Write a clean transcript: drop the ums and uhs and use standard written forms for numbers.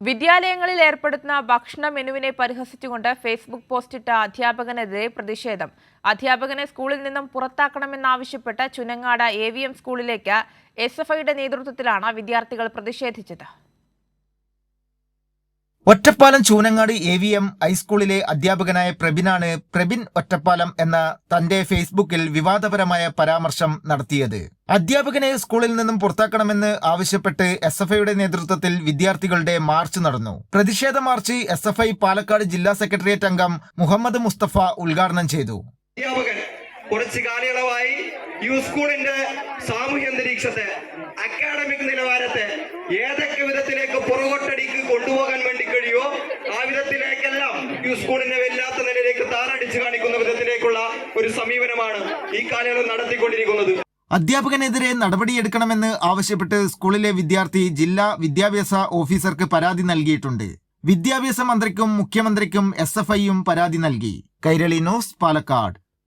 വിദ്യാലയങ്ങളിൽ ഏർപ്പെടുത്തുന്ന ഭക്ഷണ മെനുവിനെ പരിഹസിച്ചുകൊണ്ട് ഫേസ്ബുക്ക് പോസ്റ്റിട്ട അധ്യാപകനെതിരെ പ്രതിഷേധം. അധ്യാപകനെ സ്കൂളിൽ നിന്നും പുറത്താക്കണമെന്നാവശ്യപ്പെട്ട് ചുനങ്ങാട് AVM സ്കൂളിലേക്ക് SFIയുടെ നേതൃത്വത്തിലാണ് വിദ്യാർത്ഥികൾ പ്രതിഷേധിച്ചത്. ഒറ്റപ്പാലം ചൂനങ്ങാട് AVM ഹൈസ്കൂളിലെ അധ്യാപകനായ പ്രബിനാണ് പ്രബിൻ ഒറ്റപ്പാലം എന്ന തന്റെ ഫേസ്ബുക്കിൽ വിവാദപരമായ പരാമർശം നടത്തിയത്. അധ്യാപകനെ സ്കൂളിൽ നിന്നും പുറത്താക്കണമെന്ന് ആവശ്യപ്പെട്ട് SFIയുടെ നേതൃത്വത്തിൽ വിദ്യാർത്ഥികളുടെ മാർച്ച് നടന്നു. പ്രതിഷേധ മാർച്ച് SFI പാലക്കാട് ജില്ലാ സെക്രട്ടേറിയറ്റ് അംഗം മുഹമ്മദ് മുസ്തഫ ഉദ്ഘാടനം ചെയ്തു. കുറച്ചു കാലയളവായി ഈ സ്കൂളിന്റെ സാമൂഹ്യ അന്തരീക്ഷത്തെ, അക്കാഡമിക് നിലവാരത്തെ ഏതൊക്കെ വിധത്തിലേക്ക് പുറകോട്ടടിക്ക് കൊണ്ടുപോകാൻ വേണ്ടി കഴിയോ ആ വിധത്തിലേക്കെല്ലാം ഈ സ്കൂളിനെ വല്ലാത്ത നിലയിലേക്ക് താറടിച്ച് കാണിക്കുന്ന വിധത്തിലേക്കുള്ള ഒരു സമീപനമാണ് ഈ കാലയളവ് നടത്തിക്കൊണ്ടിരിക്കുന്നത്. അധ്യാപകനെതിരെ നടപടിയെടുക്കണമെന്ന് ആവശ്യപ്പെട്ട് സ്കൂളിലെ വിദ്യാർത്ഥി ജില്ലാ വിദ്യാഭ്യാസ ഓഫീസർക്ക് പരാതി നൽകിയിട്ടുണ്ട്. വിദ്യാഭ്യാസ മന്ത്രിക്കും മുഖ്യമന്ത്രിക്കും SFIയും പരാതി നൽകി. കൈരളി ന്യൂസ്, പാലക്കാട്.